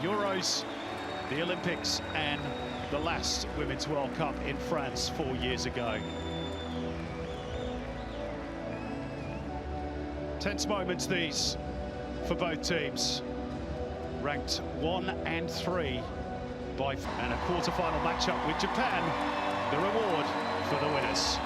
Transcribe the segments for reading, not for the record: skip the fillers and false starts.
Euros, the Olympics and the last Women's World Cup in France 4 years ago. Tense moments these for both teams. Ranked 1 and 3 and a quarter-final matchup with Japan, the reward for the winners.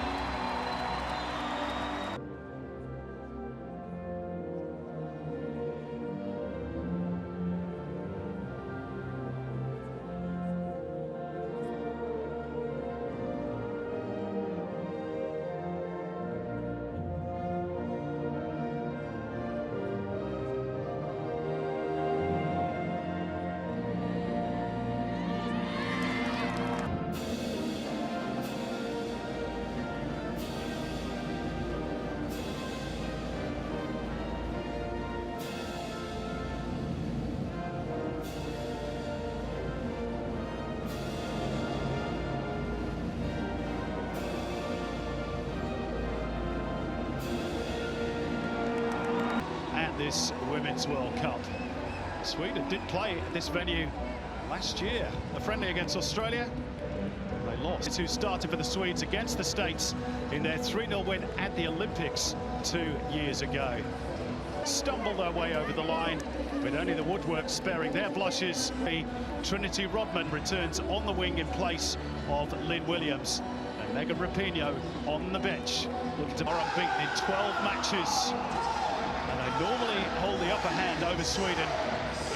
This Women's World Cup. Sweden did play at this venue last year, a friendly against Australia. They lost. Who started for the Swedes against the States in their 3-0 win at the Olympics 2 years ago. Stumbled their way over the line, with only the woodwork sparing their blushes. Trinity Rodman returns on the wing in place of Lynn Williams, and Megan Rapinoe on the bench, looking to be unbeaten in 12 matches. And they normally hold the upper hand over Sweden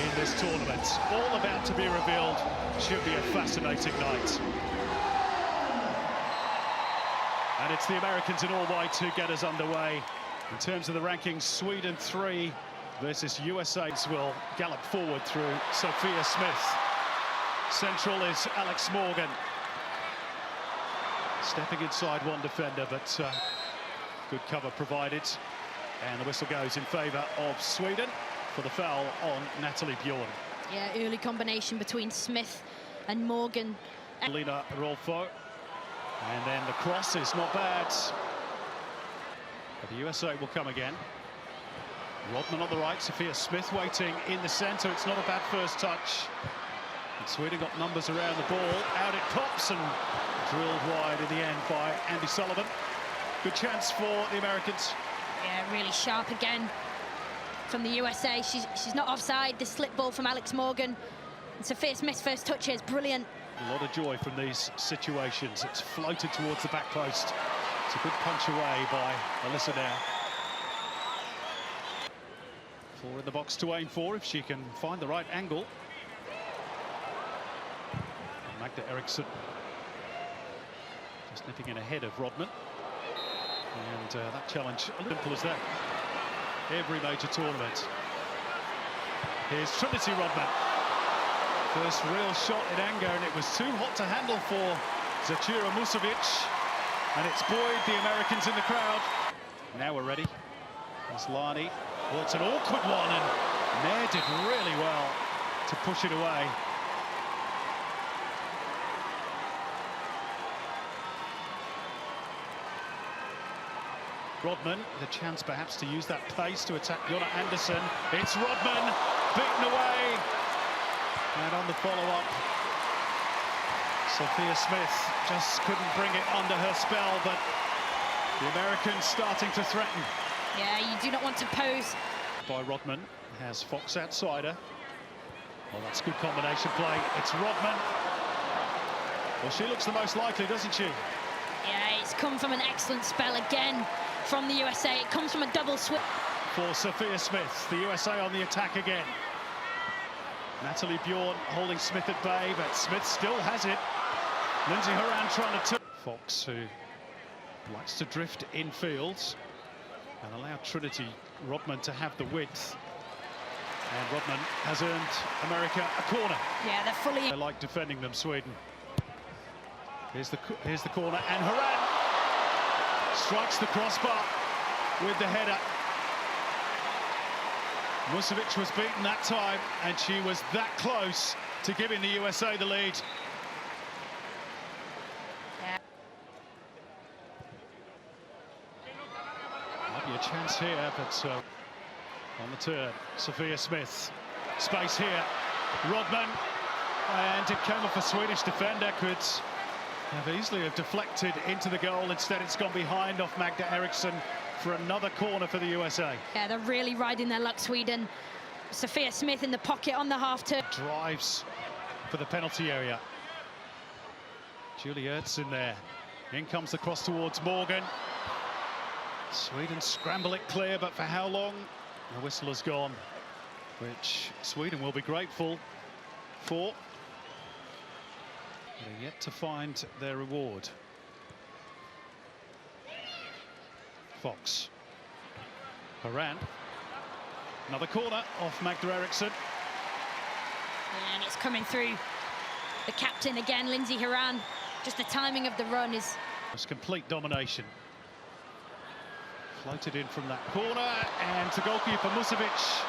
in this tournament. All about to be revealed. Should be a fascinating night. And it's the Americans in all white who get us underway. In terms of the rankings, Sweden 3 versus USA will gallop forward through Sophia Smith. Central is Alex Morgan. Stepping inside one defender, but good cover provided. And the whistle goes in favour of Sweden for the foul on Natalie Bjorn. Yeah, early combination between Smith and Morgan. Lina Rolfo. And then the cross is not bad. But the USA will come again. Rodman on the right, Sophia Smith waiting in the centre. It's not a bad first touch. And Sweden got numbers around the ball. Out it pops and drilled wide in the end by Andy Sullivan. Good chance for the Americans. Yeah, really sharp again from the USA. She's not offside. The slip ball from Alex Morgan. And Sophia Smith's first touch is brilliant. A lot of joy from these situations. It's floated towards the back post. It's a good punch away by Alyssa now. 4 in the box to aim for if she can find the right angle. Magda Eriksson just nipping in ahead of Rodman. And that challenge, simple as that. Every major tournament. Here's Trinity Rodman. First real shot in anger, and it was too hot to handle for Zecira Musovic. And it's buoyed the Americans in the crowd. Now we're ready. There's Lani. Well, it's an awkward one, and Nair did really well to push it away. Rodman, the chance perhaps to use that pace to attack Jonna Andersson. It's Rodman, beaten away. And on the follow-up, Sophia Smith just couldn't bring it under her spell, but the Americans starting to threaten. Yeah, you do not want to pose. By Rodman, has Fox outside her. Well, that's good combination play. It's Rodman. Well, she looks the most likely, doesn't she? Yeah, it's come from an excellent spell again from the USA. It comes from a double switch. For Sophia Smith, the USA on the attack again. Natalie Bjorn holding Smith at bay, but Smith still has it. Lindsay Horan trying to... Fox, who likes to drift infield and allow Trinity Rodman to have the width. And Rodman has earned America a corner. Yeah, they're fully... They like defending them, Sweden. Here's the corner, and Horan strikes the crossbar with the header. Musovic was beaten that time, and she was that close to giving the USA the lead. Yeah. Might be a chance here, but on the turn, Sophia Smith. Space here. Rodman, and it came off a Swedish defender. Could have easily have deflected into the goal. Instead, it's gone behind off Magda Eriksson for another corner for the USA. Yeah, they're really riding their luck, Sweden. Sophia Smith in the pocket on the half-turn. Drives for the penalty area. Julie Ertz in there. In comes the cross towards Morgan. Sweden scramble it clear, but for how long? The whistle has gone, which Sweden will be grateful for. They're yet to find their reward. Fox. Haran. Another corner off Magda Eriksson. And it's coming through the captain again, Lindsay Haran. Just the timing of the run is... It's complete domination. Floated in from that corner, and to goalkeeper Musovic.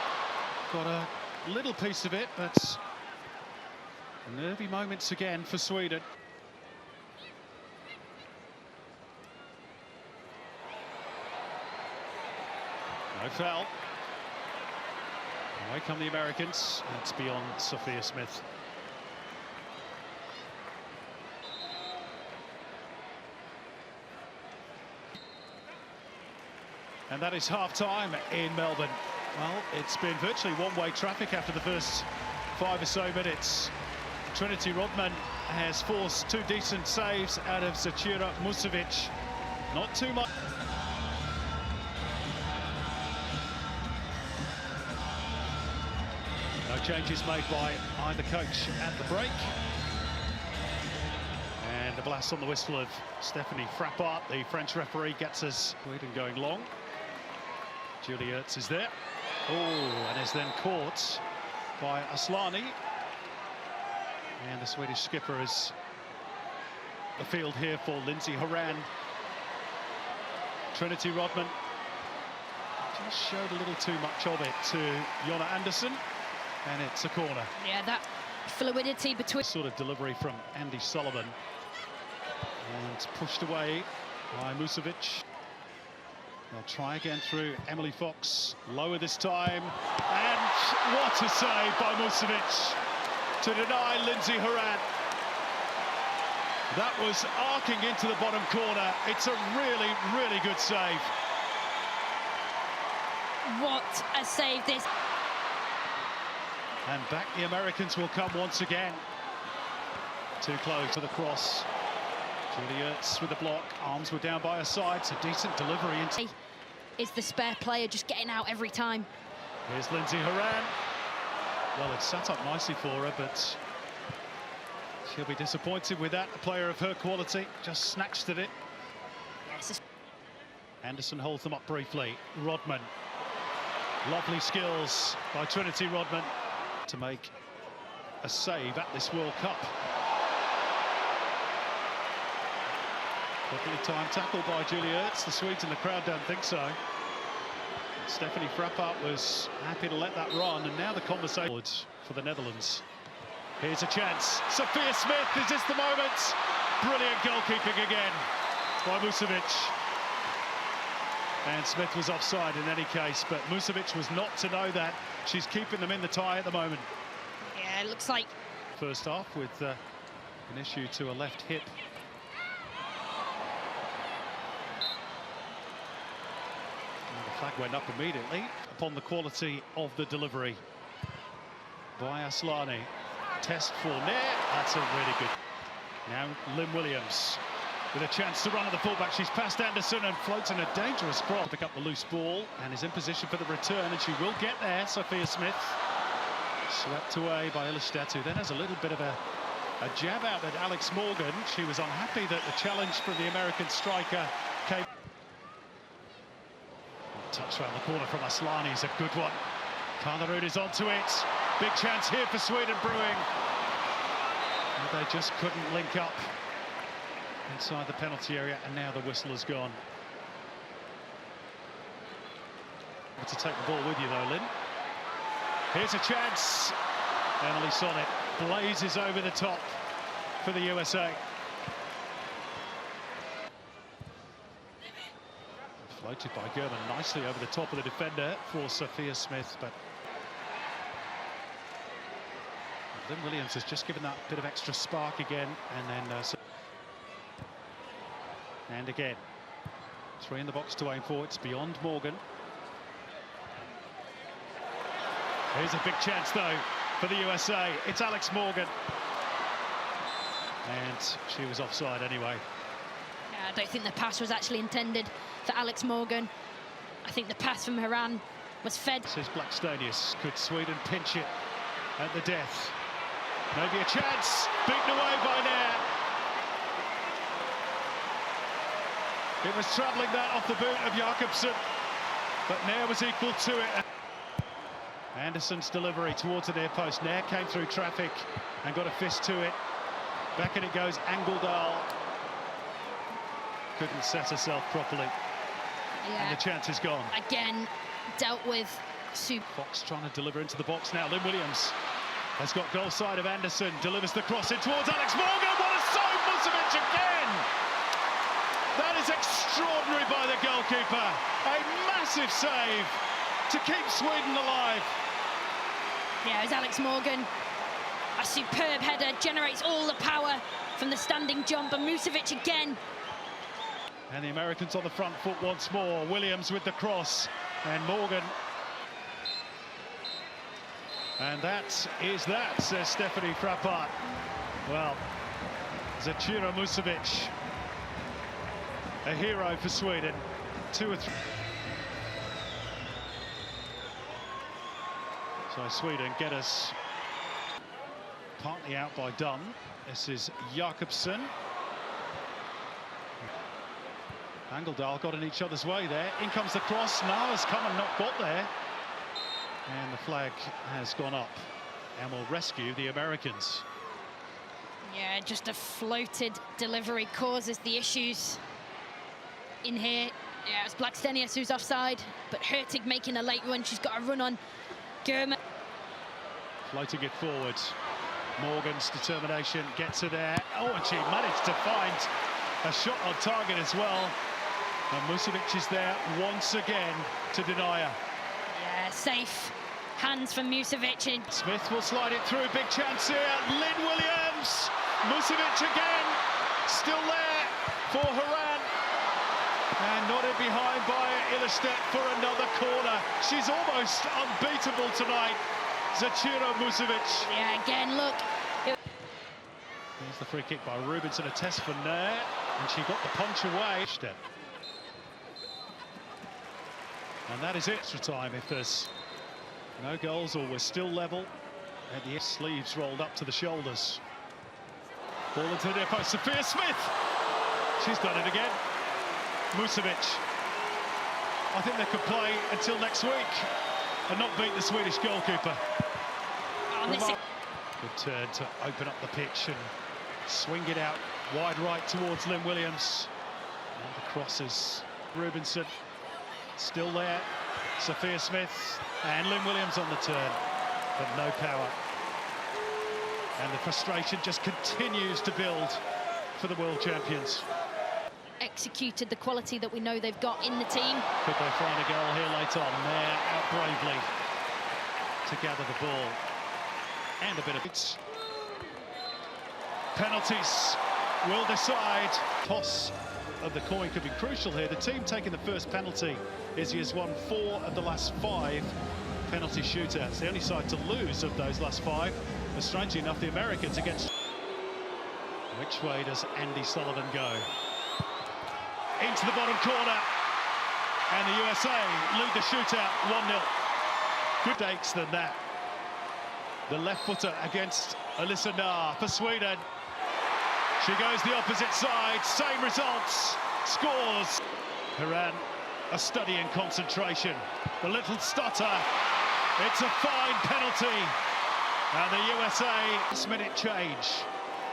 Got a little piece of it, but nervy moments again for Sweden. No foul. Away come the Americans. It's beyond Sophia Smith. And that is half-time in Melbourne. Well, it's been virtually one-way traffic after the first 5 or so minutes. Trinity Rodman has forced 2 decent saves out of Zecira Musovic. Not too much. No changes made by either coach at the break. And the blast on the whistle of Stephanie Frappart, the French referee, gets us Sweden going long. Julie Ertz is there. Oh, and is then caught by Aslani. And the Swedish skipper is the field here for Lindsay Haran. Trinity Rodman just showed a little too much of it to Jonna Andersson, and it's a corner. Yeah, that fluidity between... Sort of delivery from Andy Sullivan. And pushed away by Musovic. They'll try again through Emily Fox. Lower this time. And what a save by Musovic to deny Lindsay Haran. That was arcing into the bottom corner. It's a really, really good save. What a save this. And back the Americans will come once again. Too close to the cross. Julie Ertz with the block. Arms were down by her side. It's a decent delivery into... Is the spare player just getting out every time. Here's Lindsay Haran. Well, it's set up nicely for her, but she'll be disappointed with that. A player of her quality just snatched at it. Yes. Anderson holds them up briefly. Rodman. Lovely skills by Trinity Rodman to make a save at this World Cup. Perfectly timed tackle by Julie Ertz. The Swedes in the crowd don't think so. Stephanie Frappart was happy to let that run, and now the conversation for the Netherlands. Here's a chance. Sophia Smith, is this the moment? Brilliant goalkeeping again by Musovic. And Smith was offside in any case, but Musovic was not to know that. She's keeping them in the tie at the moment. Yeah, it looks like... First half with an issue to a left hip. The flag went up immediately upon the quality of the delivery by Aslani. Test for Nair. That's a really good. Now Lynn Williams with a chance to run at the fullback. She's past Anderson and floats in a dangerous cross. Pick up the loose ball and is in position for the return, and she will get there. Sophia Smith swept away by Ilestedt, who then has a little bit of a jab out at Alex Morgan. She was unhappy that the challenge from the American striker came. Touch around the corner from Aslani is a good one. Karlarud is onto it. Big chance here for Sweden brewing. And they just couldn't link up inside the penalty area, and now the whistle has gone. To take the ball with you though, Lynn. Here's a chance. Emily Sonnet blazes over the top for the USA. Floated by German nicely over the top of the defender for Sophia Smith, but Lynn Williams has just given that bit of extra spark again, and then and again, 3 in the box to aim for. It's beyond Morgan. Here's a big chance though for the USA. It's Alex Morgan, and she was offside anyway. I don't think the pass was actually intended for Alex Morgan. I think the pass from Haran was fed. Says Blackstenius. Could Sweden pinch it at the death? Maybe a chance. Beaten away by Nair. It was travelling that off the boot of Jakobsen, but Nair was equal to it. Anderson's delivery towards the near post. Nair came through traffic and got a fist to it. Back in it goes. Angeldal couldn't set herself properly. Yeah. And the chance is gone. Again, dealt with. Fox trying to deliver into the box now. Lynn Williams has got goal side of Anderson. Delivers the cross in towards Alex Morgan. What a save, Musovic again! That is extraordinary by the goalkeeper. A massive save to keep Sweden alive. Yeah, it was Alex Morgan. A superb header, generates all the power from the standing jump, and Musovic again. And the Americans on the front foot once more. Williams with the cross, and Morgan. And that is that, says Stephanie Frappart. Well, Zecira Musovic, a hero for Sweden. 2 or 3. So Sweden get us partly out by Dunn. This is Jakobsen. Angeldal got in each other's way there. In comes the cross. Nala's come and not got there. And the flag has gone up and will rescue the Americans. Yeah, just a floated delivery causes the issues in here. Yeah, it's Blackstenius who's offside, but Hurtig making a late run. She's got a run on German. Floating it forward. Morgan's determination gets her there. Oh, and she managed to find a shot on target as well. And Musovic is there once again to deny her. Yeah, safe hands from Musovic. Smith will slide it through. Big chance here. Lynn Williams. Musovic again. Still there for Haran. And nodded behind by Ilestedt for another corner. She's almost unbeatable tonight, Zecira Musovic. Yeah, again, look. Here's the free kick by Rubinson, a test for Nair, and she got the punch away. And that is extra time if there's no goals or we're still level. And the sleeves rolled up to the shoulders. Ball into the near post, Sophia Smith. She's done it again. Musovic. I think they could play until next week and not beat the Swedish goalkeeper. Good turn to open up the pitch and swing it out wide right towards Lynn Williams. And the crosses. Rubinson still there. Sophia Smith and Lynn Williams on the turn, but no power. And the frustration just continues to build for the world champions. Executed the quality that we know they've got in the team. Could they find a goal here late on? Nair out bravely to gather the ball. And a bit of it. Penalties will decide. Toss of the coin could be crucial here. The team taking the first penalty is he has won 4 of the last 5 penalty shootouts. The only side to lose of those last 5. But strangely enough, the Americans against. Which way does Andy Sullivan go? Into the bottom corner. And the USA lead the shootout 1-0. Good dates than that. The left footer against Alyssa Nair for Sweden. She goes the opposite side, same results, scores. Haran, a study in concentration. The little stutter, it's a fine penalty. And the USA, last-minute change.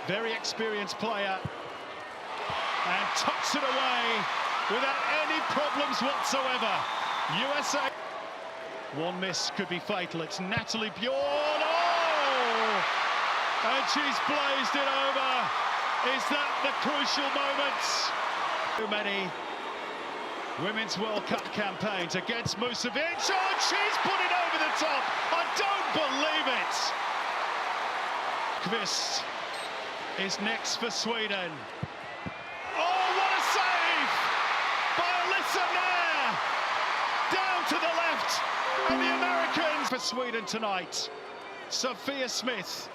Very experienced player. And tucks it away without any problems whatsoever. USA. One miss could be fatal. It's Natalie Bjorn. Oh! And she's blazed it over. Is that the crucial moments? Too many Women's World Cup campaigns against Musovic. Oh, and she's put it over the top. I don't believe it. Lundqvist is next for Sweden. Oh, what a save by Alyssa Nair! Down to the left, and the Americans for Sweden tonight. Sophia Smith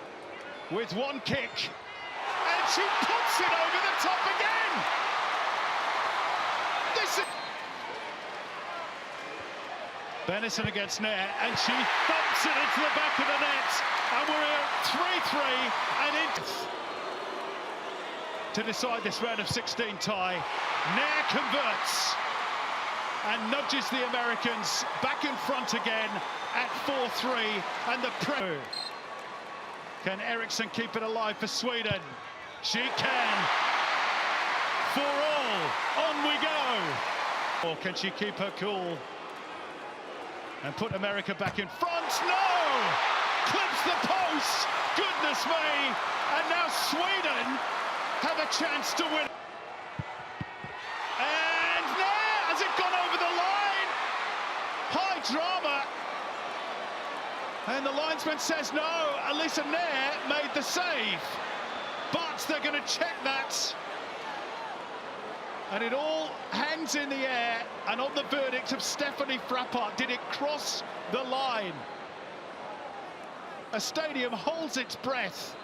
with one kick, and she puts it over the top again. This is Benison against Nair, and she thumps it into the back of the net, and we're at 3-3 and in to decide this round of 16 tie. Nair converts and nudges the Americans back in front again at 4-3, and the pressure. Can Eriksson keep it alive for Sweden? She can. For all, on we go. Or can she keep her cool and put America back in front? No! Clips the post. Goodness me! And now Sweden have a chance to win. And there, has it gone over the line? High drama. And the linesman says no. Alyssa Nair made the save, but they're going to check that. And it all hangs in the air, and on the verdict of Stephanie Frappart, did it cross the line? A stadium holds its breath